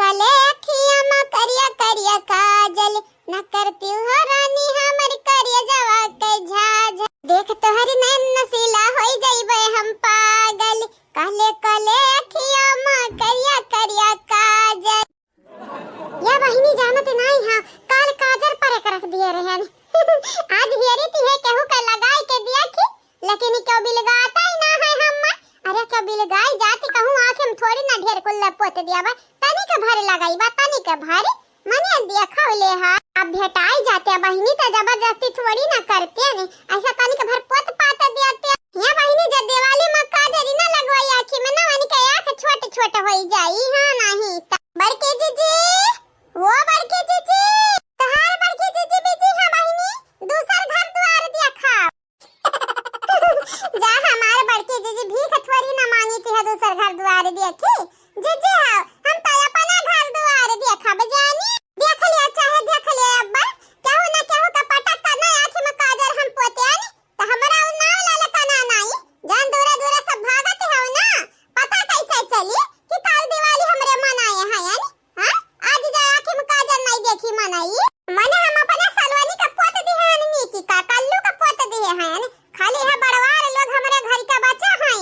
काले अखियां में करिया करिया काजल, न करती हो रानी हमर करिया जवा के झाझ। देख तोहर नैन नसीला होई जइबे हम पागल, काले काले अखियां में करिया करिया काजल। या बहिनी जानत नहीं हां, काल काजल पर एक रख दिए रहन। आज हेरी ती है केहू के लगाई के दिया की, लेकिन क्यों बिलगाता ही ना है हम। अरे क्या बिलगाई जाती कहूं आंखें में थोड़ी ना ढेर कुल्ला पोत दिया बा, तनी के भारी लगाई बा, तनी के भारी मने दिया खौले हा। अब भेटाई जाते बहिनी तो जबरदस्ती थोड़ी ना करते ने, ऐसा तनी के भर पोत पाता देते। या बहिनी जब दिवाली में काजरी ना लगवाई आंखी में ना, वानी के आंख छोटे छोटे होई जाई हां नहीं। बड़के जीजी वो बड़के जीजी तहार बड़के जीजी बीजी हां बहिनी, दूसर घर द्वार दिया खा। जा हमारे बड़के जीजी भीख थोड़ी ना मांगी थी है दूसर घर द्वार दिया की। जीजी हां हम तो अपना घर द्वार दिया खा बजानी। देख लिया चाहे देख लिया अब्बा, केहू ना केहू का पटक का ना आंख में काजल हम पोते आनी तो हमरा नाव लाले का ना नहीं। जान दूर दूर सब भागत हो ना, पता कैसे चली कि काल दिवाली हमरे मनाए है यानी। हां आज जा आंख में काजल नहीं देखी मनाई मने हम अपना सलवानी का पोत दी है नी की का कल्लू का पोत दी है यानी। खाली है बड़वार लोग हमरे घर का बच्चा है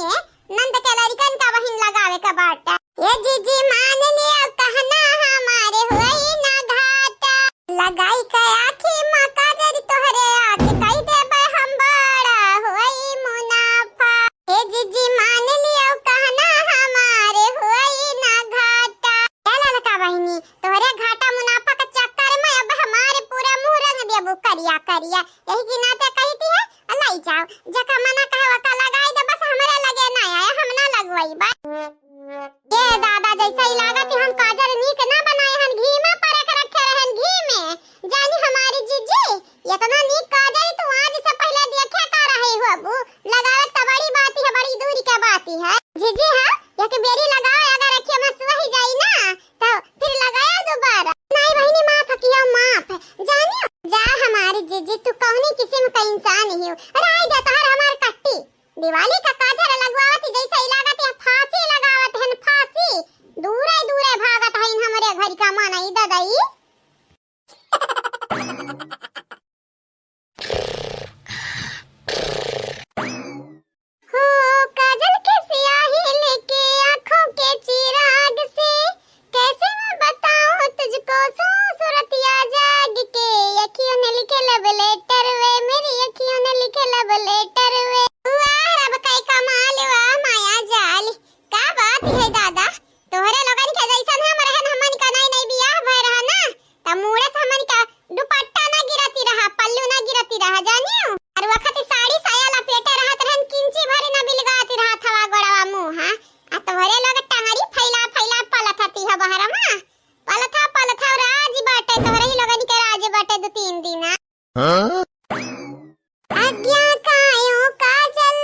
नंद के लड़कन का बहिन लगावे का बाटा। ये जीजी मान लिया कहना हमारे होई ना घाटा, लगाई के आँखी मां काजल तोहरे आँख कई देबे हम बड़ा होई मुनाफा। ये जीजी मान लिया कहना हमारे होई ना घाटा। चला लका बहिनी तोहरे घाटा मुनाफा का चक्कर में अब हमारे पूरा मुंह रंग देबो करिया करिया, यही की नाते कहती है लाई जाओ जका मना कहवा का लगाई दे बस हमरा लगे ना आया हम ना लगवाई बा। ये दादा जैसा ही लागत हम काजल नीक ना बनाए हन, घी में परख रखे रहन घी में। जानी हमारी जीजी इतना नीक काजल तू आज से पहले देखे का रही हो अबू, लगावे तो बड़ी बात है, बड़ी दूरी की बात है जीजी। हां ये के बेरी लगाओ अगर रखिए मत वही जाई ना तो फिर लगाया दोबारा नहीं बहिनी माफ किया माफ। जानियो जा हमारी जीजी तू कौनी किस्म का इंसान ही हो। अरे आई जा तहर हमार कट्टी दिवाली का काजल लगवावत जैसा लागत है फांसी लगावत है फांसी, दूरे दूरे भागत है हमरे घर का मन आई दादाई। हो काजल के सियाही लेके आंखों के चिराग से, कैसे मैं बताऊं तुझको सूरतिया जाग के। अखियों ने लिखे लव लेटर वे, मेरी अखियों ने लिखे लव लेटर वे। वाह रब कई कमाल वाह माया जाल, का बात है दादा तोहरे लोगन के जैसन हम रहन हमन का नहीं नहीं बियाह भय रहा ना त मुड़े से हमन का दुपट्टा ना गिरती रहा पल्लू ना गिरती रहा जानियो। और वक्त साड़ी साया लपेटे रहत रहन किंची भरे ना बिलगाती रहा थवा गोड़वा मुंह। हां आ तोहरे लोग टांगरी फैला फैला पलथती है बहरमा पलथा राज बाटे तोहरे ही लोगन के राज बाटे दो तीन दिन। हां आज्ञा कायो काजल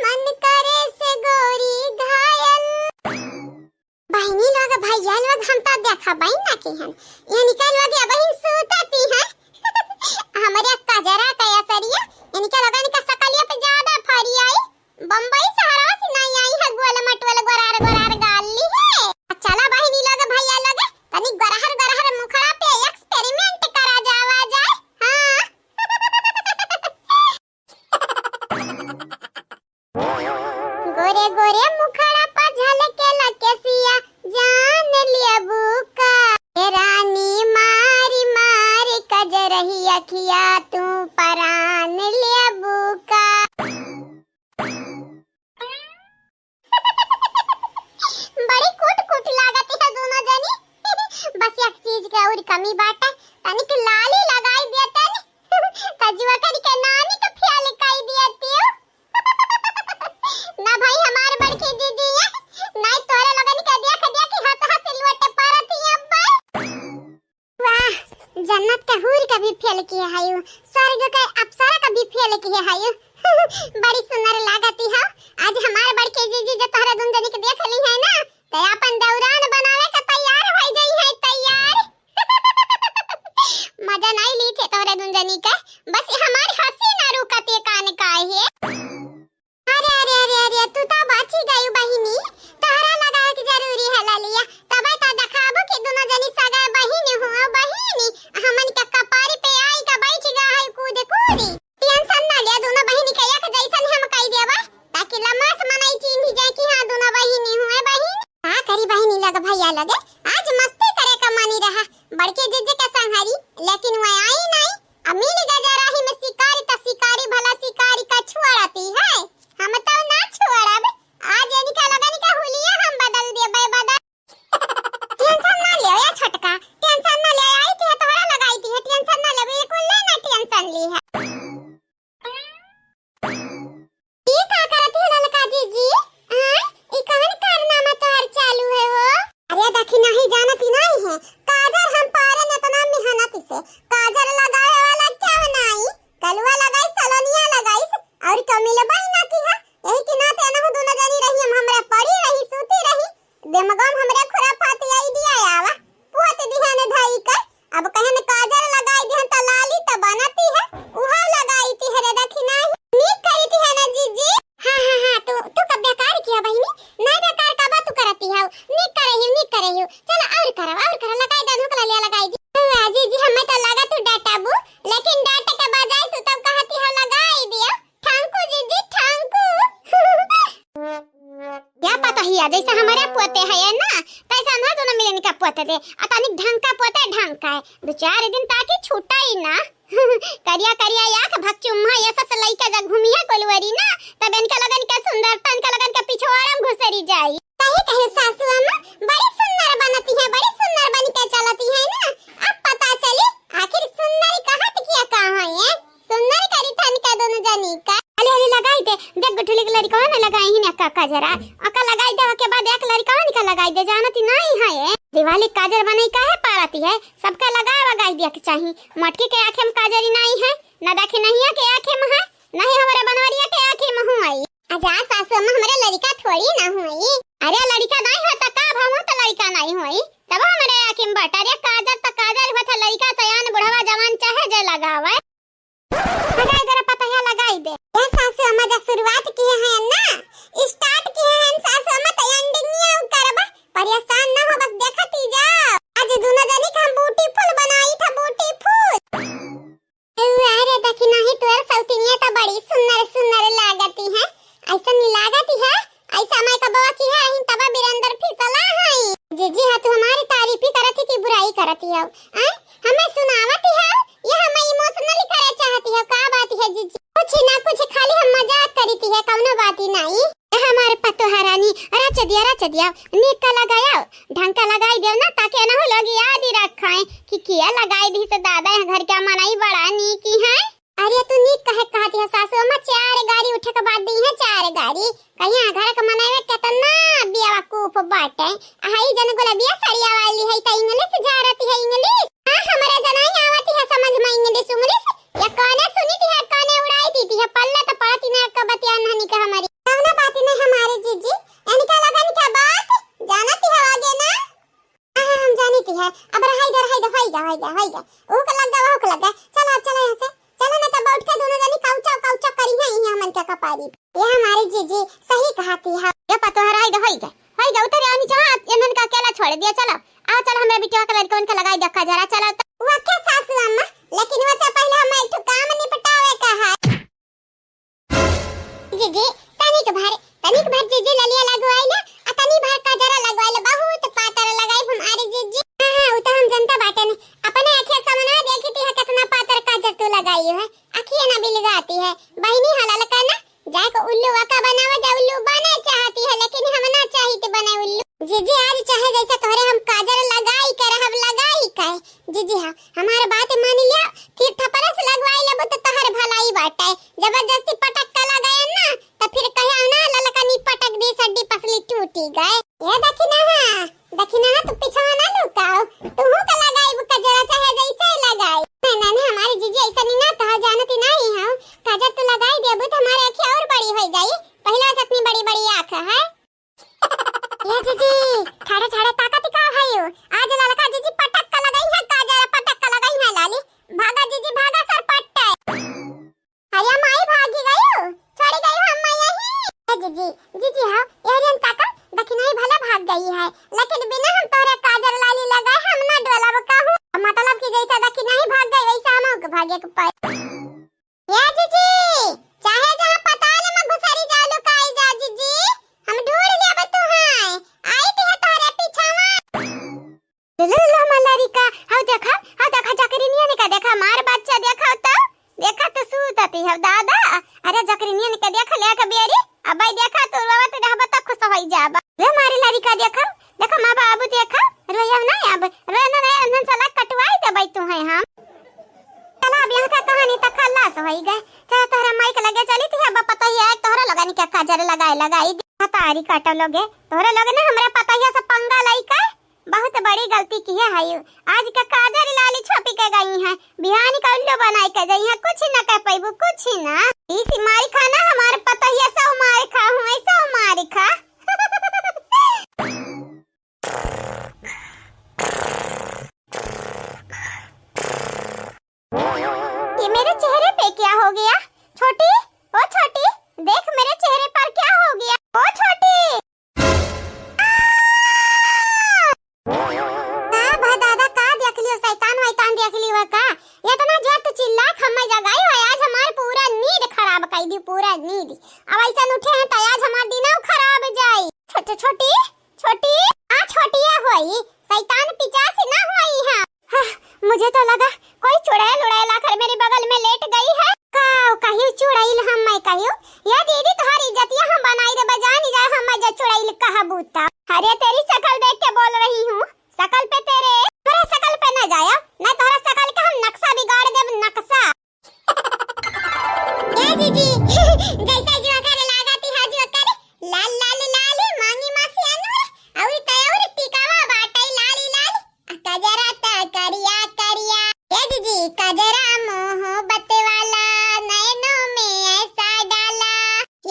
मन करे से गोरी घायल। बहिनी लोग भैया लोग हम तो देखा बहिन ना की हन ये निकल लोग या बहिन सूतती है। हमारे कजरा कया सरिया यानी के लोगन का सकलिया पे ज्यादा फरी आई, बम्बई सहारा से नहीं आई है गोल मटवल गोरार गाली है। चला बहिनी लोग भैया लोग तनी गोरार मुखड़ा पे एक्सपेरिमेंट करा जावा जाए। हां गोरे गोरे मुखड़ा पर झलके लकेसिया जान लिया बुका। ए रानी मारी मारी कजरही अखिया तू परान लिया बुका। बड़ी कुट लागती है दोनों जनी। बस एक चीज के और कमी बाटे तनिक लाली लगाई देते ने तजुआ करी के नानी के ख्याल काई देती हो। ना भाई हमारे बड़की जीजी है नहीं तोरे लगन के देख हंस हंस लुटे परती अब्बा। वाह जन्नत का हूर का भी फेल किया है यू, स्वर्ग का अप्सरा का भी फेल किया है यू। बड़ी सुंदर लागती है। आज हमारे बड़की जीजी जो तोरे दुन जनी के देख ली है ना तो अपन दौरान बनावे का तैयार हो गई है तैयार। मजा नहीं ली थे तोरे दुन जनी का, बस हमारी हंसी ना रुकती कान का है। अरे तू तो बाची गई बहिनी, तोहरा लगा के जरूरी है ललिया तबे तो दिखाबो कि दोनों में काजर हम पारे न तना मेहनत से काजर लगावे वाला क्या बनाई कलवा लगाई सलोनिया लगाई और कमिले बाई ना की है यही कि ना ते ना दोनों जनी रही हम हमरा पड़ी रही सूती रही दिमागम हमरे खुराफाती आईडिया आवा पुआत दिहाने धाई का अब कहने काजर लगाई दिहन त लाली त बनती है उहा लगाई थी हरे देखी नहीं नीक करी थी है ना जीजी हां तू कब बेकार किया बहिनी नहीं बेकार का बात तू करती है नीक कर रही हो चलो और करो लगाई दानू कला ले लगाई दी जीजी हमें तो लगा तू डाटा बू लेकिन डाटा के बजाय तू तब कहती है लगाई दिया ठांकू जीजी ठांकू क्या पता ही आ जैसे हमारे पोते है ना पैसा ना दोनों मिलन का पोते दे अतानिक ढंग का पोते ढंग का है 2-4 दिन ताकि छूटा ही ना करिया या के भक्चुम्मा ऐसा से लइका जग घूमिया कोलवरी ना तब इनका लगन के सुंदरता इनका लगन के पिछवाड़म घुसरी जाई सही कहे सासू अम्मा बड़ी सुंदर बनती है बड़ी सुंदर बन के चलती है ना अब पता चली आखिर सुंदरी कहां तक कहां है सुंदर करी थन का दोनों जनी का अरे लगाई दे देख गुठली की लड़का ने लगाई ही ना काका जरा अका लगाई दे के बाद एक लड़का का लगाई दे जानती नहीं है दिवाली काजर बनाई का है पारती है सबका लगाई दिया के चाहिए मटकी के आंखें में काजरी नहीं है ना देखी नहीं है के आंखें में है नहीं हमारे बनवरिया के आंखें में हुई आजा सासू में हमारे लड़का थोड़ी ना हुई अरे लड़का नहीं होता का हम तो लड़का नहीं हुई तब हमारे आंखें में बटा रे काजर त काजर होता लड़का सयान बुढ़वा जवान चाहे जे लगावे लगाई जरा पता है लगाई दे ये सासू अम्मा जब शुरुआत की है ना स्टार्ट की है सासू अम्मा तो एंडिंग नहीं करबा परेशान ना हो बस देखती जाओ आज दोनों जनी का हम ब्यूटीफुल बनाई था ब्यूटीफुल अरे देखी नहीं तो सौतीनिया तो बड़ी सुंदर लागती है ऐसा नहीं लागती है ऐसा मैं का बाबा की है इन तबा बिरंदर फिसला है जी हां तू हमारी तारीफ ही करती की बुराई करती है हमें सुनावती है ये हमें इमोशनली करे चाहती है का बात है जीजी कुछ ना कुछ खाली हम मजाक करती है कौनो बात ही नहीं हमारे पतो हरानी रच दिया नीक का लगाया ढंग का लगाई दे ना ताकि ना हो लोग याद ही रखाए कि किया लगाई दी से दादा घर का मनाई बड़ा नीक है अरे तू नीक कहे कहती है सासू अम्मा 4 गाड़ी उठे के बाद दी है 4 गाड़ी कहीं घर का मनावे कितना बियावा कूप बाटे हाई जन गुलाबिया सड़िया वाली है त इंग्लिश झारती है इंग्लिश हमारे जनाई आवती है समझ में इंग्लिश या काने सुनी थी है काने उड़ाई दी है पल्ले तो पड़ती ना का बतिया नहीं का हमारी कौन बात नहीं हमारे जीजी इनका लगन क्या बात जानती है आगे ना हम जानती है अब रहाई जा ओ का लगा चलो यहां से चलो ना तब उठ के दोनों जनी काउचा करी है यहां मन का पारी ये हमारी जीजी सही कहती है ये पतो है रहाई जा उतर आनी चाह इनन का अकेला छोड़ दिया चलो आओ चल हमें बिटिया का लड़का उनका लगाई देखा जरा चलो वो क्या सासू अम्मा लेकिन वो से पहले हमें एक काम निपटावे का है जीजी तनिक भर जीजी ललिया लगवाई ना तनी भर का जरा लगवाई ले बहुत पातर लगाई हमारी जीजी हां वो तो हम जनता बाटे ने अपने आंखें सामने देखी थी कितना पातर का जट्टू लगाई है आंखें ना भी लगाती है बहिनी हलाल करना जाए को उल्लू वाका बनावे जा उल्लू बने चाहती है लेकिन हम ना चाहते बने उल्लू जीजी आज चाहे जैसे तोरे हम काजल लगाई कर हम लगाई कर जीजी हां हमारे बात मान लिया फिर थपड़ा से लगवाई लेबो तो तहर भलाई बाटे जबरदस्ती पटक का लगाया ना तो फिर कहे ना ललका नी पटक दी सड्डी पसली टूटी गए ये देखी ना तू पीछे ना लुकाओ तू का लगाई बुका जरा चाहे जैसे लगाई ना हमारी जीजी ऐसा नहीं ना कहा जानती नहीं हां काजल तो लगाई देबो तो हमारे आंखें और बड़ी हो जाई पहला से इतनी बड़ी आंख है ये जीजी छाड़े ताकत का है यो आज ललका जीजी पटक का लगाई है काजल पटक का लगाई है लाली भागा जीजी भागा सर पट्टे अरे माई भागी गई छोड़ी गई हम यही जीजी हां यारन ताका देखी नहीं भला भाग गई है लेकिन बिना हम तोरे काजल लाली लगाए हम ना डोलाब कहूं मतलब कि जैसा देखी नहीं भाग गई वैसा हम भागे के पाए ये जीजी चाहे जहां पताल में घुसरी जा लुकाई जा जीजी हम ढूंढ लेब तू है आई थी तोरे पीछावा ले मलारिका हां देखा जकरीनिया ने का देखा मार बच्चा देखा तो सूतती है दादा अरे जकरीनिया ने का देख ले के बेरी अब भाई देखा तो बाबा तो रहबा तक खुश होई जाबा रे मारी लड़का देखा मां बाबू देखा रोया ना अब रोना ना नन साला कटवाई दे भाई तू है हम चला अब यहां का कहानी तक खल्लास होई गए चला तोहरा माइक लगे चली थी अब पता ही है तोहरा लगानी क्या काजर लगाई तारी काटा लोगे तोहरा लोगे ना हमरा पता ही सब पंगा लाई का बहुत बड़ी गलती की है हायो। आज का काजर लाली छोपी के गई है, बिहानी का उल्लू बनाई के गई है, कुछ न कर पाइबू, कुछ ना। इस मारी खाना हमारे पता ही ऐसा मारी खा हूं, ऐसा मारी खा। ये मेरे चेहरे पे क्या हो गया? छोटी, ओ छोटी, देख मेरे चेहरे पर क्या हो गया? ओ छोटी, शैतान वैतान देख ली का इतना जट चिल्ला खम्मा जगाई है। आज हमार पूरा नींद खराब कर दी, पूरा नींद। अब ऐसा उठे हैं तो आज हमार दिन खराब जाई। छोटी छोटी छोटी आ छोटिया होई, शैतान पिचासी ना होई है। मुझे तो लगा कोई चुड़ैल उड़ैल आकर मेरे बगल में लेट गई है। कहियो चुड़ैल हम मैं कहियो या दीदी तुम्हारी इज्जतिया हम बनाई दे बजानी जा हम जा चुड़ैल कहबूता। अरे तेरी शक्ल देख के बोल रही हूं, शकल पे तेरे शकल पे न जाया ना, तोहरा शकल का हम नक्शा बिगाड़ देब, नक्शा। ए जीजी जैसा जो करे लागती है जो करे, लाल लाल लाल मांगी मासी अनूर और तयोर टिकावा बाटई लाली लाल कजरा ता करिया करिया। ए जीजी कजरा मोहब्बत वाला नैनों में ऐसा डाला।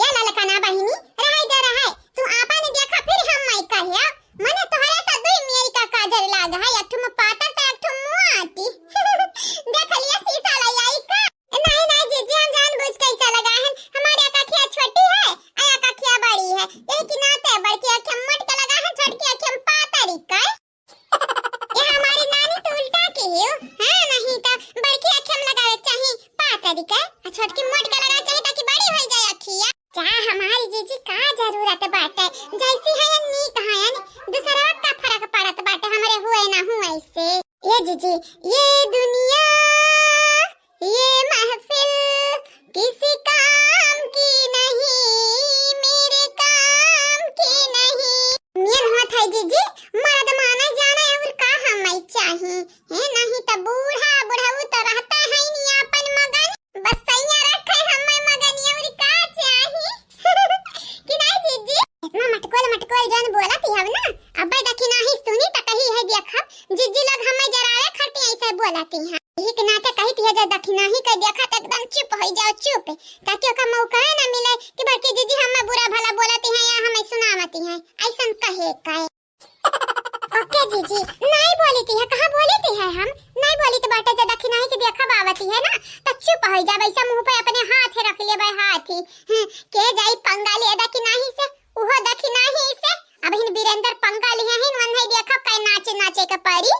ये ललकना बहिनी रहाई दे रहा है, तू आपा ने देखा फिर हम मैं कहिया मने तोहरे त दुई मेरी का काजर लाग है, अठुम पाता त अठुम मुआती। देख लिया शीशा लगाई का? नहीं नहीं जीजी हम जानबूझ के ऐसा लगा है, हमारी आंखें छोटी है आया आंखें बड़ी है, यही कि नाते बड़की आंखें मोट के लगा है, छोटी आंखें पातरी का। ये हमारी नानी तो उल्टा के है हां, नहीं तो बड़की आंखें लगावे चाहिए पातरी का, छोटकी मोट के लगा चाहिए ताकि बड़ी हो जाए आंखिया। चाहे हमारी जीजी का जरूरत बाटे, जैसी है नी कहां है दूसरा का फर्क पड़त बाटे, हमरे हुए ना हुए ऐसे। ये जीजी ये दुनिया ये महफिल किसी काम की नहीं, मेरे काम की नहीं। मेन होत है जीजी मर्द माना जाना और का हम चाहिए है, नहीं तो बूढ़ा बुढ़ऊ तो रहता है नहीं अपन मगन, बस सैया रखे हम मगन और का चाहिए। कि नहीं जीजी इतना मटकोल जन बोलत हव ना, अब्बे देखी नहीं सुनी त कही है देखा जीजी लोग हमें जरावे खरती ऐसे बोलती हैं। एक नाते कहती है जब देखी नहीं के देखा त एकदम चुप हो जाओ, चुप ताकि ओका मौका ना मिले कि बड़की जीजी हमें बुरा भला बोलती हैं या हमें सुनावती हैं, ऐसा कहे काए। ओके जीजी नहीं बोलती है, कहां बोलती है हम नहीं बोली तो बाटे जब देखी नहीं के देखा बावती है ना त चुप हो जा, वैसा मुंह पे अपने हाथ रख ले भाई हाथ ही के जाई पंगा ले देखी नहीं से उहो देखी नहीं से। अब इन वीरेंद्र पंगा लिए हैं मन है देखा कै नाचे नाचे के परी।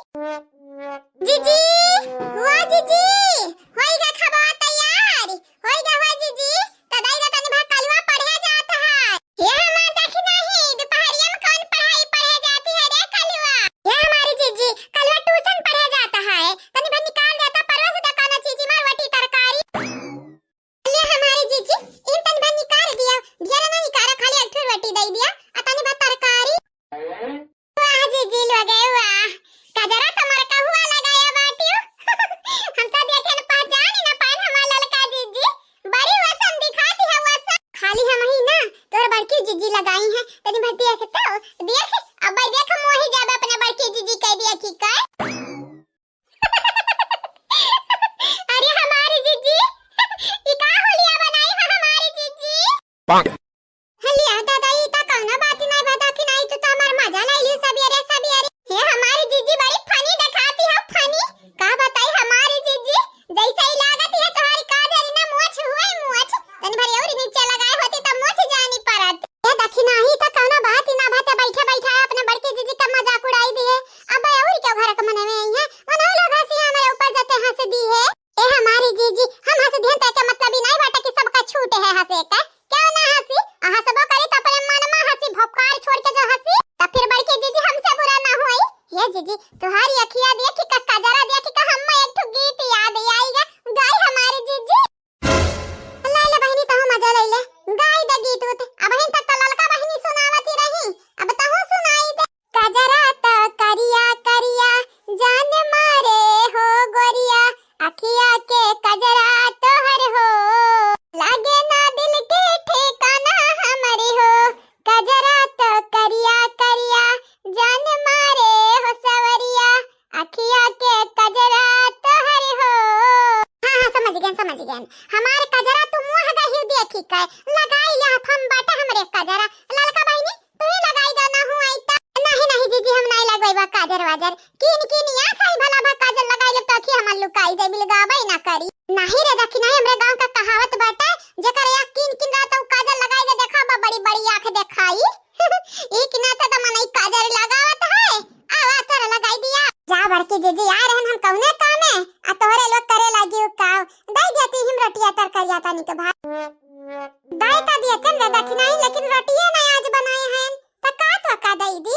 जीजी हुआ जीजी होइगा खबा तैयार होइगा हुआ जीजी तदाई दा तनी भा कलवा पढ़े जाता है। ये हमार देखी नहीं दोपहरिया में कौन पढ़ाई पढ़े जाती है रे कलवा? ये हमारी जीजी कलवा ट्यूशन पढ़े जाता है, तनी भा निकाल देता परवा से दुकान चीजी मारवटी तरकारी। ये हमारी जीजी इन तनी भा निकाल दिया, ढेर ना निकाल खाली अठुर वटी दे दिया आ तनी भा तरकारी। वाह जीजी लगे वाह कजरा तुम्हारा का हुआ लगाया बाटियो। हम तो देखे न पहचान ही ना पाए हमार ललका जीजी, बड़ी वसन दिखाती है वसन। खाली हम ही ना तोर बड़की जीजी लगाई है, तनी भा देख तो देख अब भाई देख मोही जाबे अपने बड़की जीजी कह दिया की का। अरे हमारी जीजी ई का होलिया बनाई है हमारी जीजी। हलिया दादा ई ता कहना बात नहीं बता कि नहीं तो हमार मजा ले लियो सबियरे सबियरे। ये हमारी जीजी बड़ी फनी दिखाती है, फनी का बताई हमारी जीजी जैसे ही लागत है तुम्हारी काजरी ना मोछ हुए मोछ तन भरी और नीचे लगाए होती तब मोछ जानी परत। ये देखी नहीं तो कहना बात ही ना भाते बैठे बैठे अपने बड़की जीजी का मजाक उड़ाई दी है। अब और क्या घर का मने में आई है मनो लोग हंसी हमारे ऊपर जाते हंस दी है। ए हमारी जीजी हम हंस दिए तो क्या मतलब ही नहीं बाटा कि सबका छूट है हंसे का, क्यों ना हंसी हंसबो करी तो अपने मन में हंसी भोकाल छोड़ के जो हंसी तो फिर बड़की जीजी हमसे बुरा ना होई। ये जीजी तुम्हारी अखियां देखी का कजरा देखी का हम एक ठो गीत याद आएगा गाय हमारी जीजी। अल्लाह ले बहनी तो मजा ले ले गाय दे गीत उत अब बहन तक तो ललका बहनी सुनावती रही अब तो सुनाई दे। कजरा तो करिया करिया जान मारे हो गोरिया अखिया के कजरा तोहर हो लागे ना दिल के ठिकाना हमारी हो, कजरा तो करिया करिया जान मारे हो किनिया खाई भला भा काजल लगाई ले तखी हमन लुकाई जाई बिल गाबै ना करी। नाही रे देखी नहीं हमरे गांव का कहावत बाटे जेकर या किन किन रात काजल लगाई के देखा बा बड़ी बड़ी आंख देखाई। एक ना त मनई काजल लगावत है आवा तर लगाई दिया। जा बड़की जीजी आ रहन हम कौने काम है आ तोहरे लोग करे लागी काव दई देती हिम रोटिया तरकारिया तनी के भात दाई ता दिए कन रे देखी नहीं लेकिन रोटियां ना आज बनाए हैं त का दई दी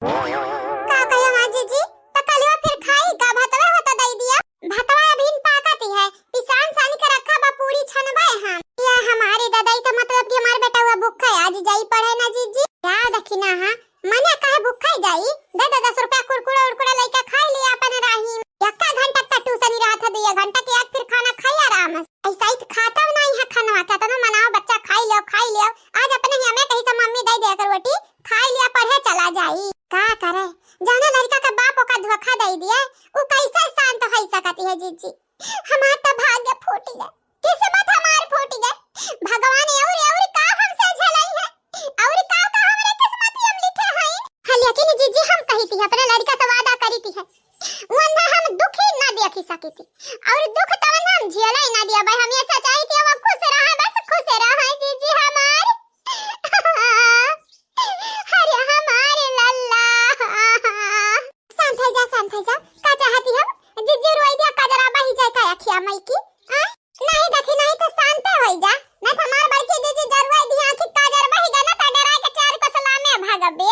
का कहियो मां जीजी त कलियो फिर खाई का भातवा होता दई दिया। भातवा अभी पाकती है पिसान सानी के रखा बा पूरी छनबे हम ये हमारी दादाई तो मतलब कि हमार बेटा हुआ भूखा है आज जाई पढ़े ना जीजी क्या देखी ना हां मने काहे भूखा जाई दे 10 रुपया कुरकुरा उरकुरा लेके खाई लिया अपन राही एक्का घंटा तक ट्यूशन रहा था 2 घंटा के बाद फिर खाना खाई आराम से ऐसा ही खाता नहीं है खाना था तो मनाओ बच्चा खाई लियो आज अपने ही हमें कहीं से मम्मी दे दे कर रोटी खाई लिया पढ़े चला जाई का करे जाना लड़का का बाप का धोखा दे दिया वो कैसे शांत हो सकती है जीजी। हमार तो भाग्य फूट गए किस्मत हमार फूट गए भगवान और का हमसे झलाई है और का हमरे किस्मत हम लिखे हैं। हां लेकिन जीजी हम कही थी अपने लड़का से वादा करी थी है वरना हम दुख ही ना देखी सकी थी और दुख तो हम झेला ही ना दिया भाई हम ऐसा चाहे कि हम खुश रहा बस खुश रहा जीजी हमार अरे हमारे लल्ला शांत हो जा का चाहती हम जीजी रोई दिया का जरा बाही जाए का अखिया मई की नहीं देखी नहीं तो शांत हो जा ना हमार बड़की जीजी जरवाई दिया कि का जरा बाही गाना ता डराई के चार को सलामे भागबे।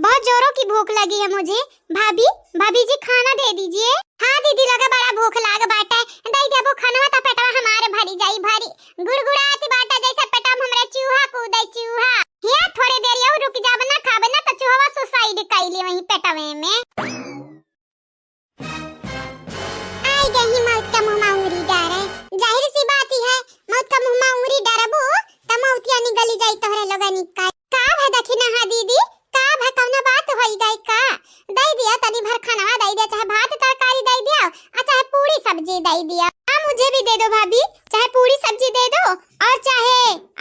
बहुत जोरों की भूख लगी है मुझे भाभी जी खाना दे दीजिए। हाँ दीदी लगा बड़ा भूख लाग बाटे दई देबो खाना तो पेटवा हमारे भरी जाई भरी गुड़गुड़ाती बाटा जैसे पेटवा हमरे चूहा कूदै चूहा या थोड़ी देर और रुक जाब ना खाबे ना तो चूहा सुसाइड कैली वहीं पेटवे में आई गई मौत का मुंह उंगली डारे जाहिर सी बात ही है मौत का मुंह उंगली डारबो त मौतिया निकली जाई तोहरे लगनी का है देखी ना। हां दीदी का है कौन बात होई गई का दई दिया तनी भर खाना दई दिया चाहे भात तरकारी दई दिया और चाहे पूरी सब्जी दई दिया। हां मुझे भी दे दो भाभी चाहे पूरी सब्जी दे दो और चाहे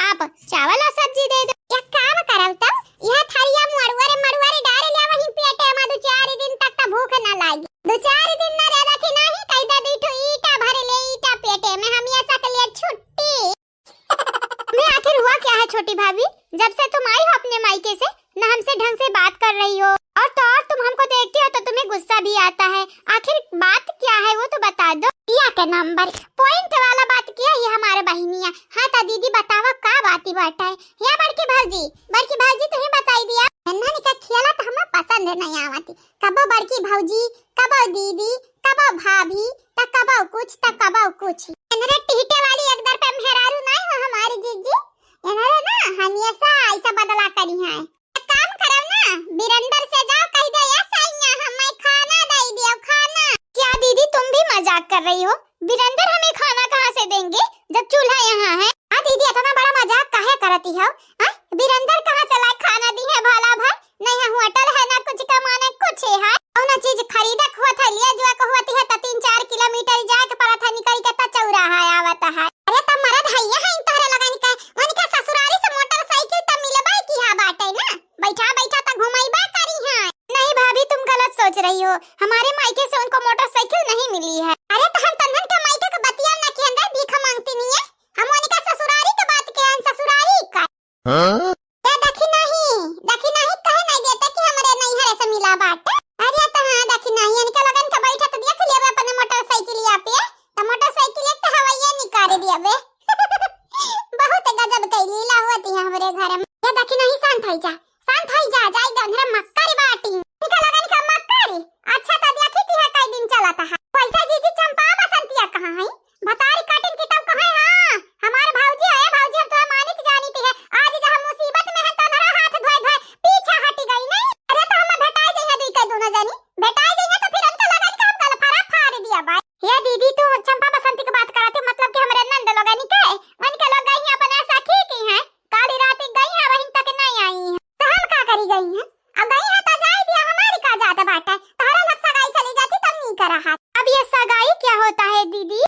आप चावल और सब्जी दे दो। या काम करब तब यह थारिया मड़ुआरे डारे लिया वहीं पेटे में 2-4 दिन तक त भूख ना लागी 2-4 दिन ना रह कि नहीं कई दा दीठो ईटा भर ले ईटा पेटे में हम ऐसा के लिए छुट्टी मैं आखिर हुआ क्या है छोटी भाभी जब से तुम आई हो अपने मायके से ना हमसे ढंग से बात कर रही हो और तुम हमको देखती हो तो तुम्हें गुस्सा भी आता है आखिर बात क्या है वो तो बता दो। या के नंबर पॉइंट वाला बात किया ये हमारे बहनिया। हाँ ता दीदी बतावा का बाती बाटा है या बड़की भाजी तुम्हें बताई दिया नन्हा का खेला तो हमें पसंद नहीं आवती कबो बड़की भौजी कबो दीदी कबो भाभी त कबो कुछ इनरे टीटे वाली एकदर पे मेहरारू नहीं हो हमारी जीजी इनरे ना हमेशा ऐसा बदला करी है। काम करो ना बिरंदर से जाओ कह दे या साइया हमें खाना दे दियो खाना। क्या दीदी तुम भी मजाक कर रही हो बिरंदर हमें खाना कहां से देंगे जब चूल्हा यहाँ है। हां दीदी इतना बड़ा मजाक काहे करती हो बिरंदर कहां से ला खाना दी है भला भर नहीं है होटल है ना कुछ कमाने कुछ है और ना चीज खरीदा हुआ था लिया जो को होती है तो 3-4 किलोमीटर जाके पड़ा था निकल के ता चौराहा आवता है। अरे त मरद भैया है तोहरे लगानी का उनका ससुराली से मोटरसाइकिल त मिलबा की हा बाटे ना बैठा त घुमाईबा करी है। नहीं भाभी तुम गलत सोच रही हो हमारे मायके से उनको मोटरसाइकिल नहीं मिली है। अरे तो हम तन्हन के मायके के बतिया ना के अंदर भीख मांगती नहीं है हम उनका ससुराली के बात के ससुराली का हां देखी नहीं कहे नहीं देते कि हमरे नहीं है ऐसे मिला बाटे। अरे तो हां देखी नहीं इनका लगन के बैठा तो देख लिया अपने मोटरसाइकिल या पे तो मोटरसाइकिल एक हवाइया निकाल दिया बे बहुत गजब के लीला होती है हमारे घर में। ये देखी नहीं शांत हो जा जाई गंधरा मक्कारी बाटी इनका लगन का मक्कारी अच्छा तो देखी थी है कई दिन चला था पैसा जीजी चंपा बसंतिया कहां है बतारी काटिन किताब कहां है। हां हमारे भौजी हम तो मानिक जानी थी है आज जब हम मुसीबत में है तनरा हाथ धोए पीछे हटी गई नहीं। अरे तो हम भेटाई जइया दी के दोनों जनी भेटाई जइया तो फिर उनका लगन का हम गल फरा फाड़ दिया भाई। ये दीदी तू चंपा बसंती की बात करते मतलब कि हमरे नंद लोगनी के उनके लोग गई हैं अपने सखी की हैं काली रात गई हैं वहीं तक नहीं आई हैं तो हम का करी गई हैं अब गई हैं तो जाई दिया हमारी का जाता बाटा तारा लग सगाई चली जाती तब नहीं करा हाथ। अब ये सगाई क्या होता है दीदी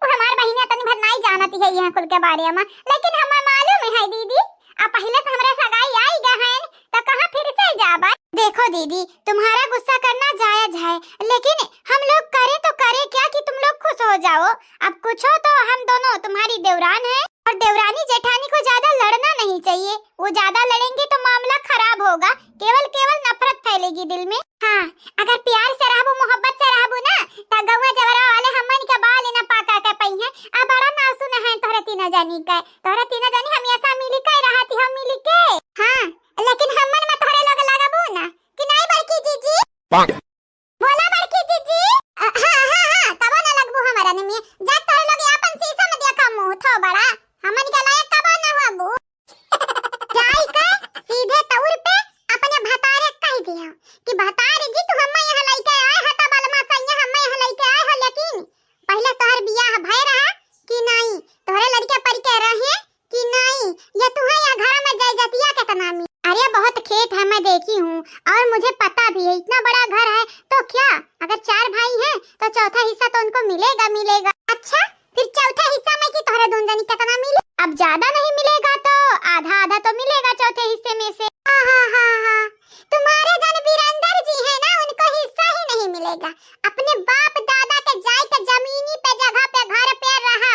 हमार बहिनिया तनी भर नहीं जानती है यहाँ कुल के बारे में लेकिन हमें मालूम है दीदी अब पहले से हमरे सगाई आई गए हैं तो कहां फिर से जाबा देखो दीदी, तुम्हारा गुस्सा करना जायज है, लेकिन हम लोग करें तो करें क्या कि तुम लोग खुश हो जाओ। अब कुछ हो तो हम दोनों तुम्हारी देवरान है, और देवरानी जेठानी को ज्यादा लड़ना नहीं चाहिए। वो ज्यादा लड़ेंगे तो मामला खराब होगा, केवल नफरत फैलेगी दिल में। हाँ, अगर प्यार से रहबो, मोहब्बत से रहबो ना, ता गौवा जवरा वाले हमन के बाल ना पाका के पई है। अब बड़ा नासु न है तोहरा तीना जानी का, तोहरा तीना जानी हमेशा मिली के रहती, हम मिली के। हां, लेकिन हमन में तोहरे लोग लगाबो ना कि नहीं बड़की जीजी? बोला बड़की जीजी। हां तब ना लगबो हमारा ने, जा तोहरे लोग अपन शीशा में देखा मुंह थो बड़ा, हमन के लायक कब ना होबो। जाई के सीधे तौर पे अपने भतारे कह दिया कि भतारे जी तू हम्मा यहां लइके आए ह, त बलमा सैया हम्मा यहां लइके आए ह, लेकिन पहले तोहर बियाह भय रहा कि नहीं, तोहरे लड़के पर के रहे कि नहीं, ये तू है या घर में जयजतिया के तनामी। अरे बहुत खेत है, मैं देखी हूँ और मुझे पता भी है, इतना बड़ा घर है तो क्या, अगर 4 भाई हैं तो चौथा हिस्सा तो उनको मिलेगा। अच्छा, फिर चौथा हिस्सा में कि तोहरे दोनों जनी कितना मिले? अब ज्यादा नहीं मिलेगा तो आधा तो मिलेगा चौथे हिस्से में से। हाँ, तुम्हारे जन वीरेंद्र जी है ना, उनको हिस्सा ही नहीं मिलेगा। अपने बाप दादा के जाय के जमीनी पे जगह पे घर पे रहो,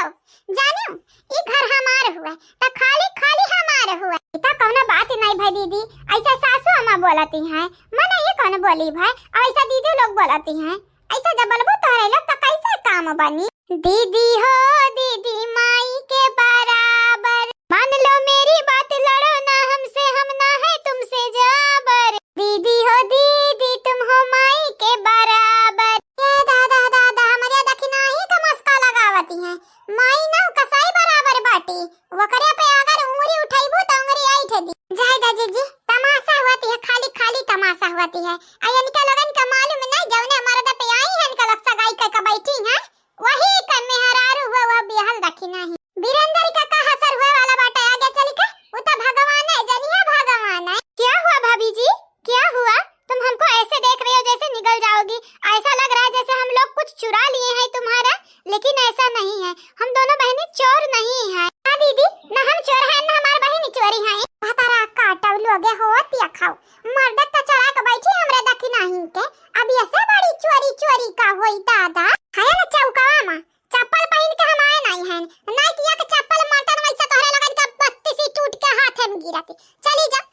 जानियो ई घर हमार हुआ त खाली हमार हुआ। इतना कौनो बात नहीं भाई दीदी, ऐसा सासू अम्मा बोलती हैं, मने ये कौन बोली भाई, ऐसा दीदी लोग बोलती हैं, ऐसा जब बोलबो तोहरे लोग त कैसे काम बनी। दीदी हो दीदी माई के बराबर, मान लो मेरी बात, लड़ो ना हमसे, हम ना है तुमसे जाबर। दीदी हो दीदी तुम हो माई के बराबर। ये दादा हमारे दखिना ही का मस्का लगावती हैं, माई ना कसाई बराबर बाटी, वो करे पे अगर उंगली उठाइबो तो उंगली आई थे दी। जय दादी जी, तमाशा होती है, खाली तमाशा होती है। आया निका लगन का मालूम नहीं, जवने मर्द पे आई है इनका लक्ष्य गाय का बैठी है, वही का मेहरारू हुआ वह बिहाल दखिना ही। वीरेंद्र का हसर हुए वाला बाटा आगे चल के, वो तो भगवान है, जनिया भगवान है। क्या हुआ भाभी जी, क्या हुआ? तुम हमको ऐसे देख रही हो जैसे निकल जाओगी, ऐसा लग रहा है जैसे हम लोग कुछ चुरा लिए हैं तुम्हारा, लेकिन ऐसा नहीं है, हम दोनों बहनें चोर नहीं है। हाँ दीदी, ना हम चोर हैं ना हमारी बहन चोरी है। तारा काटा लोगे होत या खाओ, मर्द तो चोरा के बैठी हमरे दखिना ही के, अब ऐसे बड़ी चोरी का होई दादा। हाय ना चौकावा में चप्पल पहन के हम आए नहीं हैं, नहीं किया के चप्पल मटन वैसे तोहरे लगन का 32 टूट के हाथ में गिरती। चली जा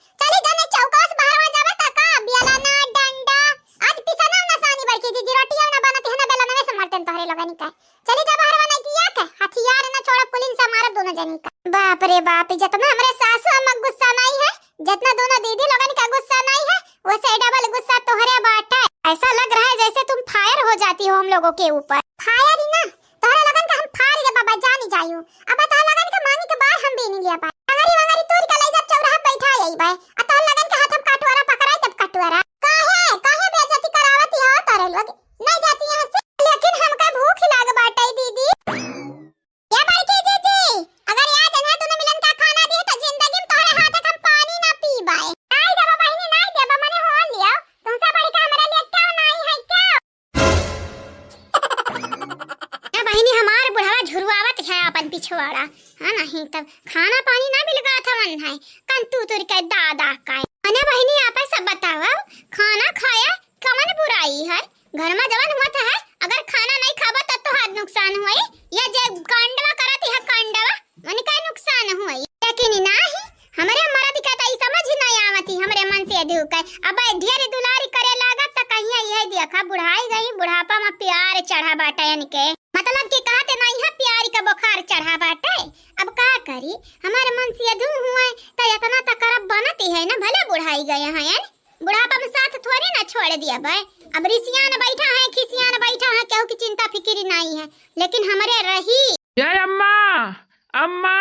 ने चौका से बाहर जावे त का बियाला ना डंडा, आज पिसना ना सानी बड़की जी रोटियां ना बनती है ना, बेला में से मटन तोहरे लगन का। चली जा बाहर नहीं किया के हथियार ना छोड़ा, पुलिस से मार दोनों जनी का। बाप रे बाप, जितना हमरे सासू अम्मा गुस्सा नहीं है, जितना दोनों दीदी लोगन का गुस्सा नहीं है, वो से डबल गुस्सा तोहरे बाटा है। ऐसा लग रहा है जैसे तुम फायर हो जाती हो हम लोगों के ऊपर। फायर ही ना, तोहरे लगन का हम फाड़ के बाबा जानी जायो, अब तोहरे लगन का मानी के बाहर हम भी नहीं लिया पाए। अंगरी तोड़ के ले जा चौराहा बैठा यही भाई, आ तोहरे लगन के हाथ में काटवारा पकड़ाई तब काटवारा। काहे बेइज्जती करावती हो तोहरे लोग, नहीं जाती यहां से। लेकिन हमका भूख लाग बाटे दीदी। क्या बड़की जीजी, अगर याद है तूने मिलन का खाना दिए तो जिंदगी में तोहरे हाथ का हम पानी ना पीबाए। नहीं देबा बहिनी, नहीं देबा, मने हो लिया, तुमसे बड़ी का हमरा लिए क्यों नहीं है क्या? ए बहिनी, हमार बुढ़ावा झुरवावत है अपन पिछवाड़ा, हां नहीं तब खाना पानी ना मिल गया था मन है कंतु तुर के दादा का। अने बहिनी आप सब बताओ, खाना खाया कमन बुराई है, घर में जवन हुआ था है, अगर खाना नहीं खाबा तब तो हाथ नुकसान हुई, या जे कांडवा करती है कांडवा मन का नुकसान हुई। लेकिन नहीं, हमरे मर्द का तो समझ ही नहीं आवती, हमरे मन से धुक है। अब ढेर दुलारी करे लागत त कहिया यह देखा बुढ़ाई गई, बुढ़ापा में प्यार चढ़ा बाटे, इनके मतलब कि कहते नहीं है प्यार का बुखार चढ़ा बाटे। अब का करी, हमारे मन से धू हुए तो इतना तक करब बनती है ना, भले बुढ़ाई गए हैं, बुढ़ापा में साथ थोड़ी ना छोड़ दिया भाई। अब ऋषियान बैठा है, खिसियान बैठा है, केहू की चिंता फिक्री नहीं है, लेकिन हमरे रही। जय अम्मा, अम्मा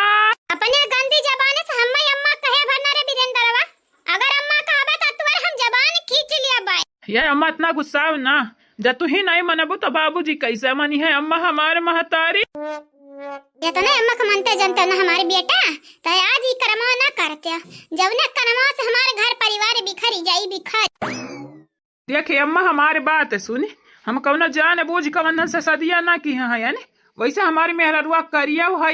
अपने गंदी जबान से हम्मा अम्मा कहे भरना रे वीरेंद्रवा, अगर अम्मा कहबे त तुअर हम जबान खींच लिया भाई। ये अम्मा इतना गुस्सा ना, जब तू ही नहीं मनबू तो बाबूजी कैसे मनी है अम्मा हमारे महतारी। ये तो नहीं अम्मा का मनते जनते ना हमारे बेटा, तो आज ही कर्मा ना करते, जब ने कर्मा से हमारे घर परिवार बिखरी जाई बिखर। देखिए अम्मा हमारी बात है सुनी, हम कौनो जान बूझ कवन से सदिया ना की है, यानी वैसे हमारी मेहररुआ करिया है,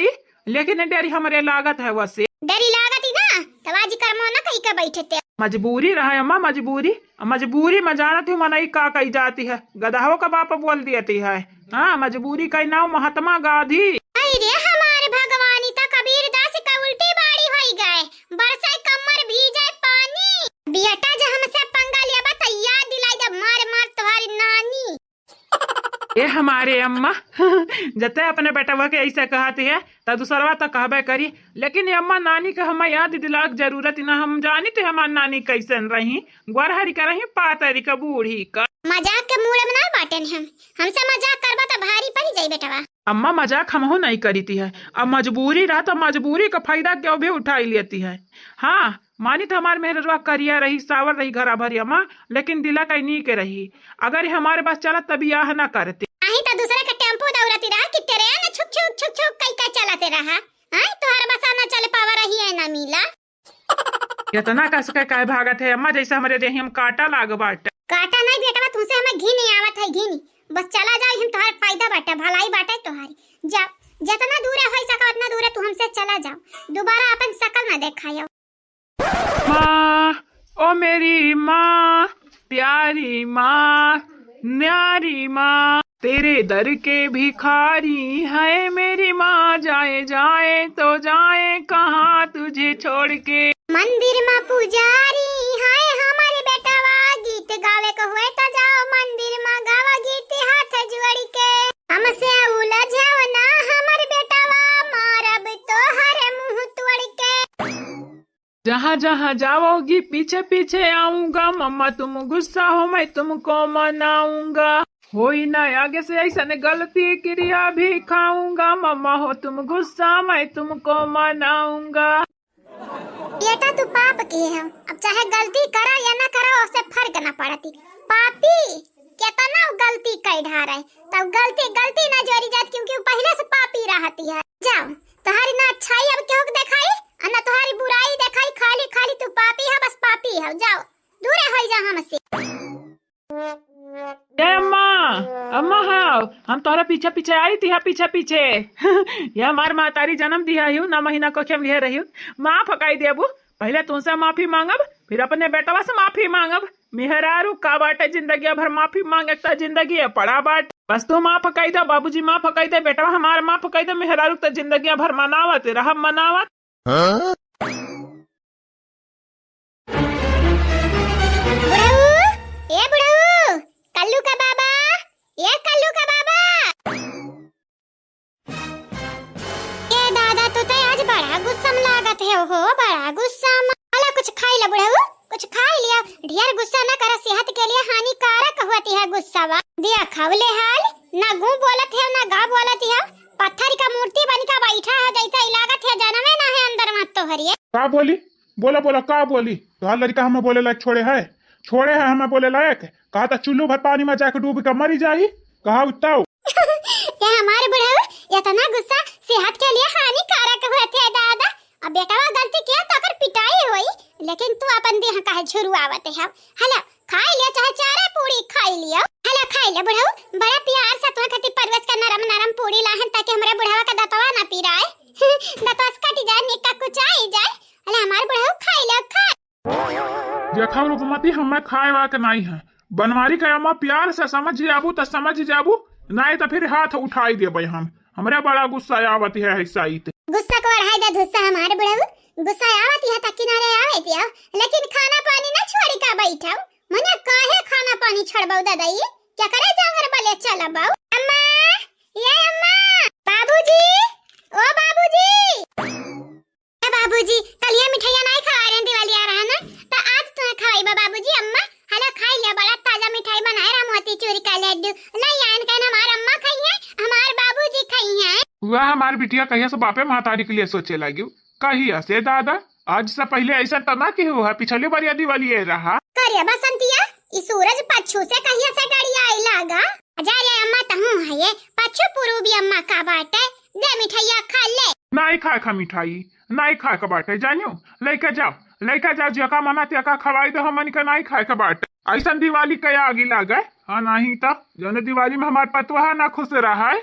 लेकिन डेरी हमारे लागत है, वैसे डेरी लागत ही ना, तो आज कर्मा ना कहीं का बैठते। मजबूरी रहा है अम्मा, मजबूरी। मजबूरी में जानत हूँ मनई का कही जाती है, गधाओं का बाप बोल देती है। हाँ, मजबूरी का नाम महात्मा गांधी। अरे हमारे भगवानी ता कबीर दास का उल्टी बाड़ी होई गए, बरसाए कमर भीजे पानी। बेटा जो हमसे पंगा लिया बा तैया दिलाई जब मार मार तुम्हारी नानी। ए हमारे अम्मा जते अपने बेटवा के ऐसे कहती है तो दूसरवा तो कहबे करी, लेकिन ये अम्मा नानी के हमें याद दिलाक जरूरत ना। हम जानी थे हमारी नानी कैसन रही, ग्वारहरी का रही, पातरी का, बूढ़ी का। मजाक के मूड में ना बाटन हमसे मजाक करबा तो भारी पड़ी जाई बेटवा। अम्मा मजाक हमहू नहीं करी थी है, अब मजबूरी रहा तो मजबूरी का फायदा क्यों भी उठा ही लेती है। हाँ, मानी तो हमारे मेहरवा करिया रही, सावर रही, घरा भरी अम्मा, लेकिन दिला कहीं नहीं के रही। अगर हमारे पास चला तब यह ना करते। नहीं तो दूसरे का टेम्पो दौड़ती रहा कि ट्रेन छुक छुक छुक छुक कई का चलाते रहा। हां, तोहर बस ना चले पावर रही है ना मिला। इतना कस के काय भागत है अम्मा, जैसे हमारे देही हम काटा लाग बाट। काटा नहीं बेटवा, तुमसे हमें घी नहीं आवत है, घी नहीं। बस चला जाए, हम तोहर फायदा बाटा, भलाई बाटा तोहारी। जा, जितना दूर है सका उतना दूर तू हमसे चला जाओ, दोबारा अपन शकल ना दिखायो। माँ, ओ मेरी माँ, प्यारी माँ, न्यारी माँ, तेरे दर के भिखारी है मेरी माँ। जाए जाए तो जाए कहाँ तुझे छोड़ के। मंदिर में पुजारी है हमारे बेटवा, गीत गावे को हुए तो जाओ मंदिर में गावा गीत हाथ जोड़ के। हमसे उलझाओ ना हमारे बेटवा, मारब तो हर मुंह तोड़ के। जहाँ जहाँ जाओगी पीछे पीछे आऊंगा, मम्मा तुम गुस्सा हो मैं तुमको मनाऊंगा। होई ना आगे से ऐसा गलती क्रिया भी खाऊंगा, मम्मा हो तुम गुस्सा मैं तुमको मनाऊंगा। बेटा तू पाप की है, अब चाहे गलती करा या ना करा उससे फर्क ना पड़ती। पापी कितना गलती कई ढारा है, तब गलती गलती ना जोड़ी जात, क्योंकि वो पहले से पापी रहती है। जाओ, तुम्हारी ना अच्छाई अब क्यों दिखाई और ना तुम्हारी बुराई दिखाई, खाली खाली तू पापी है, बस पापी है। जाओ दूर हो जा हमसे। अम्मा, अम्मा हाँ, हम तोहरा पीछे पीछे आई थी, पीछे पीछे ये हमार मातारी जन्म दिया हूँ ना, महीना को खेम लिया रही हूँ। माँ फकाई देबू, पहले तुमसे माफी मांगब, फिर अपने बेटवा से माफी मांगब। मेहरारू का बाटे जिंदगी भर माफी मांगे तो जिंदगी है पड़ा बाट। बस तू माँ फकाई दे, बाबूजी माँ फकाई दे, बेटवा हमार माँ फकाई दे, मेहरारू तो जिंदगी भर मनावत रह मनावत। ए बुढ़ऊ, कल्लू का बाबा, ये कल्लू का बाबा। ये दादा तो आज बड़ा गुस्सा में लागत है, हो बड़ा गुस्सा में। अला कुछ खाई ला बुढ़ऊ, कुछ खा लिया। ढेर गुस्सा न करा, सेहत के लिए हानिकारक होती है गुस्सा। वा दिया खावले हाल ना गु बोलत है ना गा बोलत है, पत्थर का मूर्ति बन का बैठा है जैसा लागत है जनमे ना है अंदर मत तो हरिए। का बोली? बोला बोला का बोली? तो लड़का हमें बोले लायक छोड़े है हमें बोले लायक। कहा था चुल्लू भर पानी में जाकर डूब कर मरी जाही, कहा उताओ। ये हमारे बुढ़ऊ इतना गुस्सा सेहत के लिए हानिकारक होते है दादा। अब बेटावा गलती किया तो अगर पिटाई हुई, लेकिन तू अपन देह काहे झुरुआवत है। हला खाई लिया, चाहे चारे पूरी खाई लिया। हला खाई ले बुढ़ऊ, बड़ा प्यार से तुम्हारे खातिर परवरिश का नरम नरम पूरी लाहन, ताकि हमारे बुढ़वा का दांतवा ना पिराए, दांतवा कट जाए, निक्का कुचाई जाए। हला हमारे बुढ़ऊ खाई ले, खा। देखा रूपमती, हमें खाए वा के नहीं है। बनवारी का अम्मा प्यार से समझ जाबू तो समझ जाबू, नहीं तो फिर हाथ उठाई देबे हम। हमरे बड़ा गुस्सा आवत है ऐसा ही। गुस्सा को बढ़ाई दे गुस्सा हमारे बुढ़ऊ, गुस्सा आवत है तक किनारे आवत है, लेकिन खाना पानी ना छोड़ी का बैठाओ। मने काहे खाना पानी छोड़बाऊ दादाई, क्या करे जांगर बले चलबाऊ। अम्मा, ये अम्मा, बाबूजी, ओ बाबूजी, ए बाबूजी, कल ये मिठाइयां नहीं खा रहे, दिवाली आ रहा ना, तो आज तुम्हें खवाई बा बाबूजी। अम्मा हला खाई लिया, बड़ा ताजा मिठाई बनाए रा, मोती चूर का लड्डू नहीं आन कहना हमार अम्मा खाई है, हमार बाबूजी खाई है। वह हमारी बिटिया कहिया से बापे महतारी के लिए सोचे लगी, कहिया से दादा। आज से पहले ऐसा तना की हुआ, पिछले बार यदि वाली ये रहा करिया बसंतिया, इस सूरज पच्छू से कहिया से गाड़ी आई लागा। जा रे अम्मा तहु है ये पच्छू पूर्वी अम्मा का बाटे, दे मिठाइया खा ले। नहीं खाए खा मिठाई, नहीं खाए का बाटे, जानियो लेके जाओ जका मना त्यका खवाई दो, हमन के नहीं खाए का बाटे। ऐसा दिवाली कया आगी लागे। हाँ नहीं तो जौन दिवाली में हमारे पतवा ना खुश रहा है।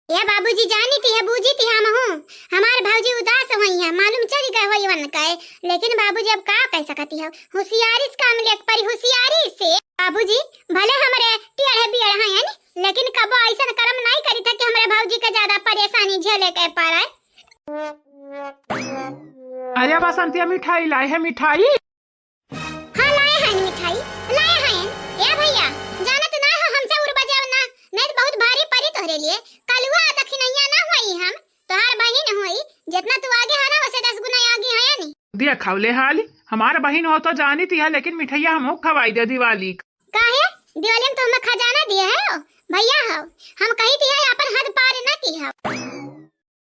ये बाबूजी जानी थी है बूझी थी हम हूँ हमारे भाऊजी उदास हुई है मालूम चली गए वही वन का लेकिन बाबूजी अब का कह सकती है होशियारी से काम लेक परी होशियारी से बाबूजी भले हमारे टेढ़े बियढ़ हैं लेकिन कबो ऐसा कर्म नहीं करी था कि हमारे भाऊजी का ज्यादा परेशानी झेले के पाए। अरे बसंतिया मिठाई लाए है मिठाई। हाँ लाए हैं मिठाई लाए हैं। या भैया जाना तो ना हो हमसे उड़ बजाओ ना नहीं तो बहुत भारी पड़ी तोहरे लिए कलुआ दखिनैया ना हुई हम तोहार बहिन हुई जितना तू आगे है ना वैसे 10 गुना आगे है नहीं। दिया खावले हाल हमारे बहन हो तो जानी थी है लेकिन मिठाइया हम खवाई दे दिवाली काहे दिवाली में तो हमें खजाना दिया है भैया हो हम कही थी अपन हद पार ना की है।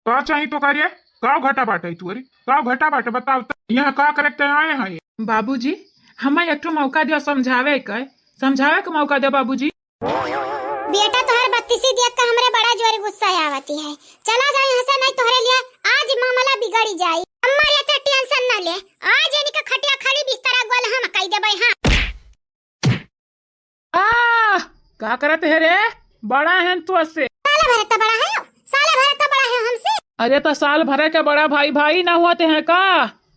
का चाहिए तो करिए का घटा बाटे तू का घटा बाटे बताओ यहाँ का करते आए हैं। बाबूजी हमें एक मौका दियो समझावे के मौका दे बाबूजी। बेटा तोहर बत्तीसी देख के हमरे बड़ा जोर गुस्सा आवती है चला जा यहाँ से नहीं तोहरे लिए आज मामला बिगड़ी जाई अम्मा ये तो टेंशन न ले आज यानी का खटिया खाली बिस्तर गोल हम कह देबै। हां का करत है रे बड़ा है तो से साला भर का बड़ा है साला भर का बड़ा है हमसे। अरे तो साल भर के बड़ा भाई ना हुआ हैं का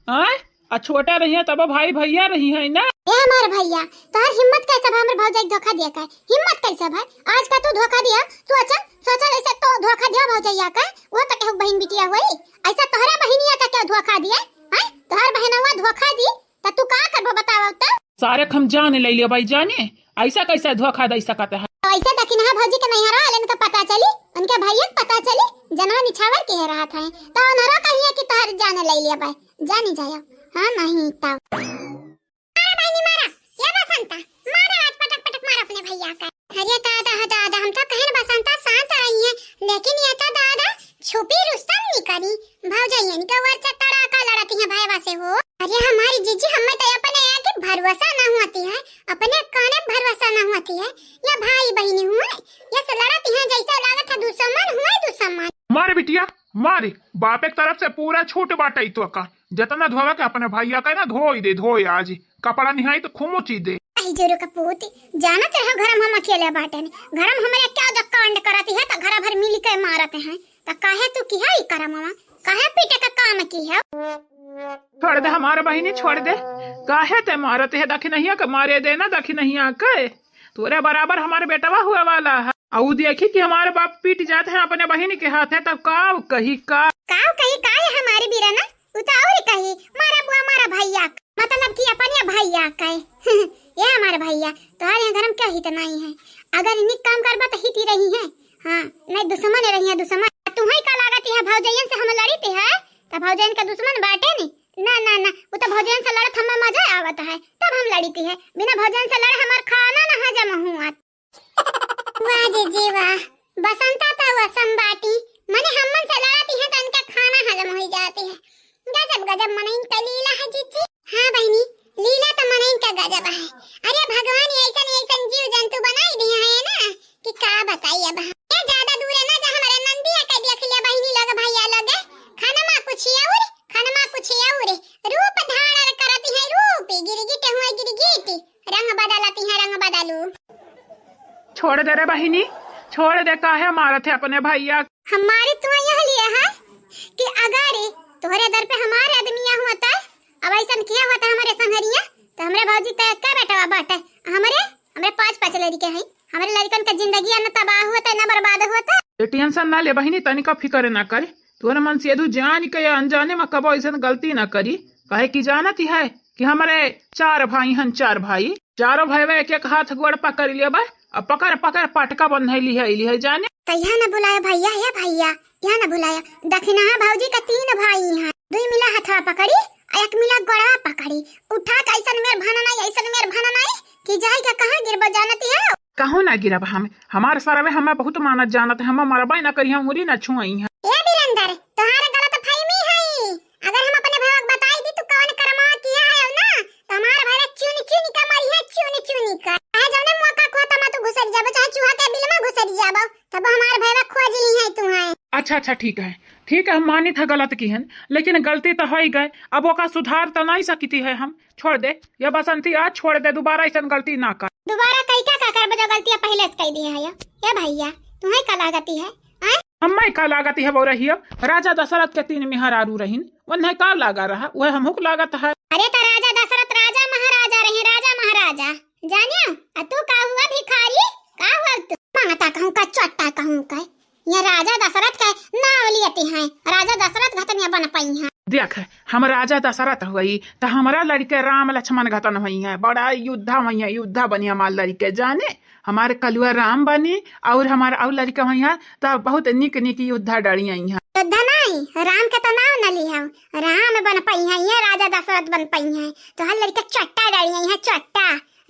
आ छोटा रही है तब भाई भैया रही है ना। ए हमार भैया तोहर हिम्मत कैसे भा हमरे भौजाई धोखा दिया का हिम्मत कैसे भाई आज का तू धोखा दिया तू अच्छा सोचा ऐसे तो धोखा दिया भौजैया का वो तो केहू बहन बिटिया होई ऐसा तोहरा बहनिया का क्या धोखा दिया हैं तोहर बहनवा धोखा दी त तू का करबो बताओ त सारे हम जान ले लियो भाई जाने ऐसा कैसे धोखा दे सकता है। तो ऐसे दखिनहा भौजी के नहीं हरा लेने तो पता चली उनके भैया पता चली जनवा निछावर के रहा था तो उनहरा कहिए कि तोहर जान ले लिया भाई जानी जाया हां नहीं तब मारा बहनी मारा ये बसंता मारा आज पटक पटक मारा अपने भैया का। अरे दादा हम तो कहन बसंता साथ आई है लेकिन ये तो दादा छुपी रुस्तम नहीं करी भौजाई इनका वर्चा तड़ाका लड़ती है भाईवा से हो। अरे हमारी जीजी हमें तो अपने आगे भरोसा ना होती है अपने काने भरोसा ना होती है या भाई बहनी हुए ये से लड़ती है जैसे लागत है दुश्मन हुए दुश्मन। मारे बिटिया मारे बाप एक तरफ से पूरा छूट बाटे तो का जितना धोवा के अपने भैया का ना धोई आज कपड़ा निहाई तो खूमो चीज दे। आई जोरो का पूत जानत रहो घर हम अकेले बाटे घर हम हमारे क्या दकांड करती है तो घर भर मिल के मारते हैं तो काहे तू की है करम मामा काहे पीटे का काम की है। छोड़ दे हमारे बहिनी छोड़ दे काहे ते मारत है दखिनहिया के मारे देना दखिनहिया के तोरे बराबर हमारे बेटवा हुआ वाला है और देखी कि हमारे बाप पीट जाते हैं अपने बहिनी के हाथ है तब काव कही का हमारी बीराना उतावरी कही मारा बुआ मारा भैया मतलब कि अपने भैया का ये हमारे भैया तुम्हारे यहाँ घर में क्या हित नहीं है अगर इन्हीं काम करबा तो हित ही रही है हाँ नहीं दुश्मन रही है दुश्मन तुम्हें का लागत है भौजैयन से हम लड़ी है तब भौजैयन का दुश्मन बाटे नहीं ना वो तो भौजैयन से लड़त हमें मजा आवत है तब हम लड़ी है बिना भौजैयन से लड़े हमार खाना ना हजम हुआ। वाह जी वाह बसंता तो वसम बाटी मने हमन से लड़ती है तो इनका खाना हजम हो जाती है गजब मने इनका लीला है जीजी। हाँ बहनी लीला तो मने इनका गजब है अरे भगवान ऐसा जीव जंतु बनाई दिया है ना कि का बताइए अब ये ज्यादा दूर है ना जहां हमारे नंदिया का देख लिया बहनी लग भैया लग खाना कुछ और रूप धारण करती है रूप गिरगिट हुए गिरगिट रंग बदलती है रंग बदलू। छोड़ दे रे बहिनी छोड़ दे काहे मारत है अपने भैया हमारे तुम्हें यह लिए है कि अगर तोहरे दर पे हमारे आदमिया होता अब ऐसा किया होता हमारे संगरिया तो हमरे भौजी का क्या बेटा बाटे हमरे 5 लड़के हैं हमारे लड़कन का जिंदगी न तबाह होता न बर्बाद होता। टेंशन ना ले बहिनी तनिका फिक्र ना करे तोरे मन से यदु जान के या अनजाने में कबो ऐसा गलती ना करी कहे की जानत है कि हमारे 4 भाई हैं 4 भाई चारों भाई एक हाथ गोड़ पकड़ लिया बा अब पकड़ पटका बंधैली है जाने तो यहाँ न बुलाया भैया है भैया यहाँ न बुलाया दखिनहा भौजी का 3 भाई हैं 2 मिला हथवा पकड़ी एक मिला गोड़ा पकड़ी उठा के ऐसा मेर भाना नहीं कि जाई का कहां गिरब जानती है कहूं ना गिरब हम हमारे सरवे हमें बहुत मानत जानत है हम मरबई ना करी हम उरी ना छुआई है। ए बिरंदर तुम्हारे गलत फहमी है अगर हम अपने भाई को बताई दी तो कौन करमा किया है ना तो हमारे भाई चुनी का मारी है चुनी का आ जाने मौका खोता में तो घुसर जाबो चाहे चूहा के बिल में घुसर जाबो तब हमारे भाई खोज ली है तुम्हारे। अच्छा ठीक है हम मानी था गलत की है लेकिन गलती तो हो ही गए अब ओका सुधार तो नहीं सकती है हम छोड़ दे ये बसंती आज छोड़ दे दोबारा ऐसा गलती ना कर दोबारा कई क्या कर बजा गलतियां पहले से कह दी है ये भैया तुम्हें का लागती है अम्मा का लागत है वो रही राजा दशरथ के 3 मेहरारू रहीन वह का लागा रहा वह हमहू को लागत है। अरे तो राजा दशरथ राजा महाराजा रहे राजा महाराजा जानिया तू का हुआ भिखारी का हुआ तू मांगता कहूं का चट्टा कहूं का ये राजा दशरथ के नाम लियते हैं राजा दशरथ घतनिया बन पाई हैं। देख हम राजा दशरथ हुई तो हमारा लड़के राम लक्ष्मण घतन हुई है बड़ा युद्धा हुई है युद्धा बनी हमारे लड़के जाने हमारे कलुआ राम बनी और हमारा और लड़के हुई है तो बहुत निक निक युद्धा डरी आई है। युद्धा नहीं राम के तो नाम न लिया राम बन पाई है ये राजा दशरथ बन पाई है तो हर लड़के चट्टा डरी आई है चट्टा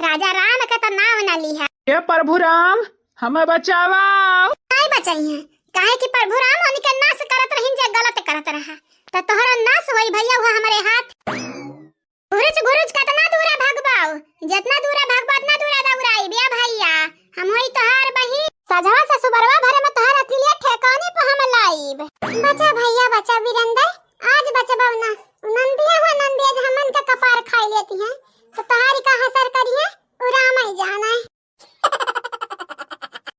राजा राम के तो नाम न लिया। ये प्रभु राम हमें बचावा नहीं बचाई है काहे कि प्रभु राम उनके नाश करत रहिन जे गलत करत रहा तो तोहरा नाश होई भैया हुआ हमारे हाथ गुरुज गुरुज कितना दूर है भगबाओ जितना दूर है भगबा उतना दूर है दौड़ाई बिया भैया